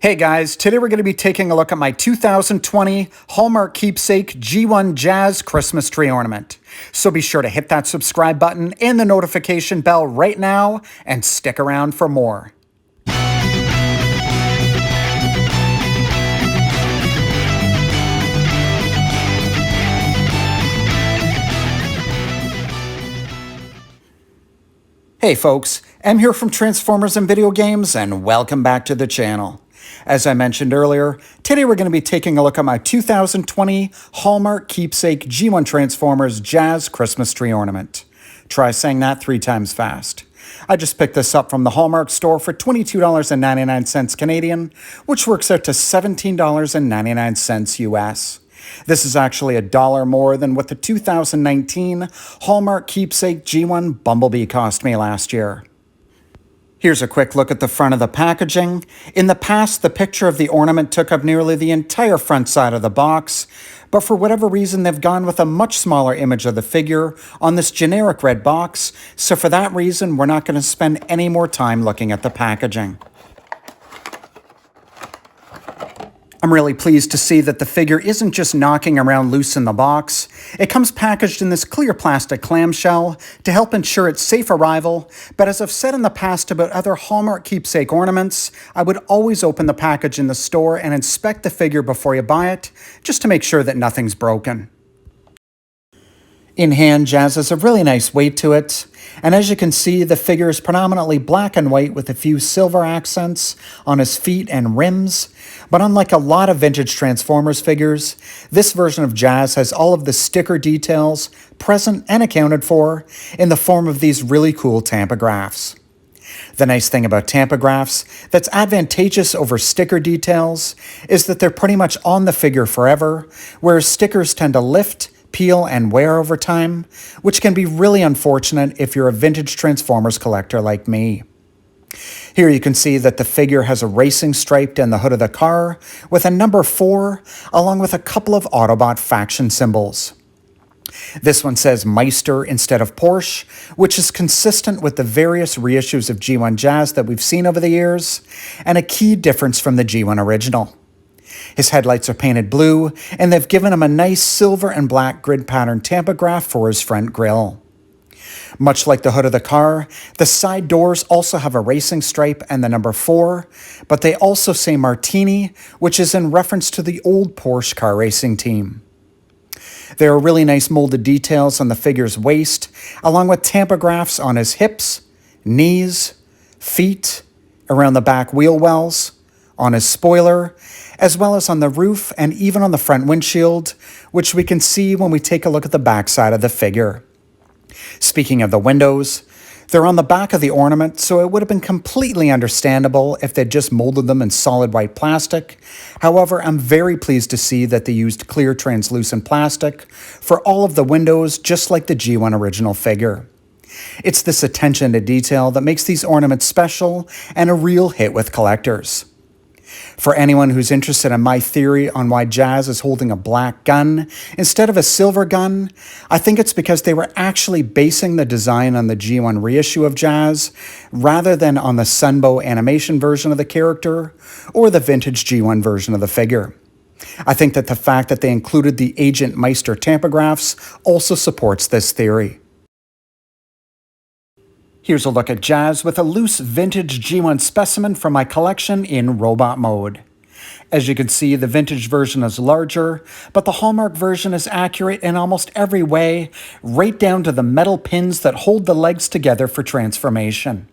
Hey guys, today we're going to be taking a look at my 2020 Hallmark Keepsake G1 Jazz Christmas Tree Ornament. So be sure to hit that subscribe button and the notification bell right now and stick around for more. Hey folks, I'm here from Transformers and Video Games and welcome back to the channel. As I mentioned earlier, today we're going to be taking a look at my 2020 Hallmark Keepsake G1 Transformers Jazz Christmas Tree Ornament. Try saying that 3 times fast. I just picked this up from the Hallmark store for $22.99 Canadian, which works out to $17.99 US. This is actually $1 more than what the 2019 Hallmark Keepsake G1 Bumblebee cost me last year. Here's a quick look at the front of the packaging. In the past, the picture of the ornament took up nearly the entire front side of the box, but for whatever reason, they've gone with a much smaller image of the figure on this generic red box, so for that reason, we're not going to spend any more time looking at the packaging. I'm really pleased to see that the figure isn't just knocking around loose in the box. It comes packaged in this clear plastic clamshell to help ensure its safe arrival, but as I've said in the past about other Hallmark Keepsake ornaments, I would always open the package in the store and inspect the figure before you buy it, just to make sure that nothing's broken. In hand, Jazz has a really nice weight to it, and as you can see, the figure is predominantly black and white with a few silver accents on his feet and rims, but unlike a lot of vintage Transformers figures, this version of Jazz has all of the sticker details present and accounted for in the form of these really cool tampagraphs. The nice thing about tampagraphs that's advantageous over sticker details is that they're pretty much on the figure forever, whereas stickers tend to lift, peel, and wear over time, which can be really unfortunate if you're a vintage Transformers collector like me. Here you can see that the figure has a racing stripe down the hood of the car with a number 4, along with a couple of Autobot faction symbols. This one says Meister instead of Porsche, which is consistent with the various reissues of G1 Jazz that we've seen over the years, and a key difference from the G1 original. His headlights are painted blue, and they've given him a nice silver and black grid pattern tampograph for his front grille. Much like the hood of the car, the side doors also have a racing stripe and the number 4, but they also say Martini, which is in reference to the old Porsche car racing team. There are really nice molded details on the figure's waist, along with tampagraphs on his hips, knees, feet, around the back wheel wells, on his spoiler, as well as on the roof and even on the front windshield, which we can see when we take a look at the backside of the figure. Speaking of the windows, they're on the back of the ornament, so it would have been completely understandable if they'd just molded them in solid white plastic. However, I'm very pleased to see that they used clear translucent plastic for all of the windows, just like the G1 original figure. It's this attention to detail that makes these ornaments special and a real hit with collectors. For anyone who's interested in my theory on why Jazz is holding a black gun instead of a silver gun, I think it's because they were actually basing the design on the G1 reissue of Jazz rather than on the Sunbow animation version of the character or the vintage G1 version of the figure. I think that the fact that they included the Agent Meister tampagraphs also supports this theory. Here's a look at Jazz with a loose vintage G1 specimen from my collection in robot mode. As you can see, the vintage version is larger, but the Hallmark version is accurate in almost every way, right down to the metal pins that hold the legs together for transformation.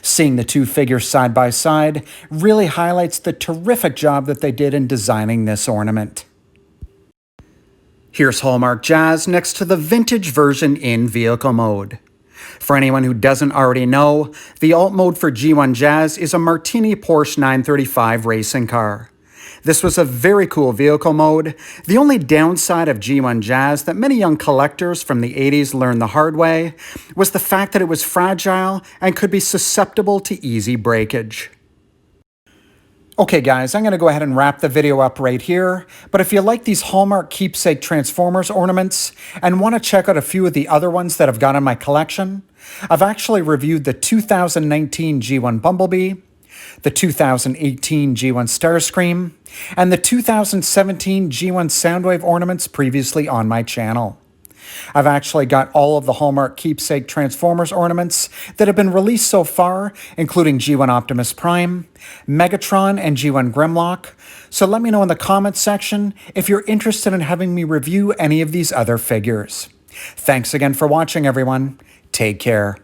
Seeing the two figures side by side really highlights the terrific job that they did in designing this ornament. Here's Hallmark Jazz next to the vintage version in vehicle mode. For anyone who doesn't already know, the alt mode for G1 Jazz is a Martini Porsche 935 racing car. This was a very cool vehicle mode. The only downside of G1 Jazz that many young collectors from the 80s learned the hard way was the fact that it was fragile and could be susceptible to easy breakage. Okay guys, I'm going to go ahead and wrap the video up right here, but if you like these Hallmark Keepsake Transformers ornaments and want to check out a few of the other ones that I've got in my collection, I've actually reviewed the 2019 G1 Bumblebee, the 2018 G1 Starscream, and the 2017 G1 Soundwave ornaments previously on my channel. I've actually got all of the Hallmark Keepsake Transformers ornaments that have been released so far, including G1 Optimus Prime, Megatron, and G1 Grimlock, so let me know in the comments section if you're interested in having me review any of these other figures. Thanks again for watching, everyone. Take care.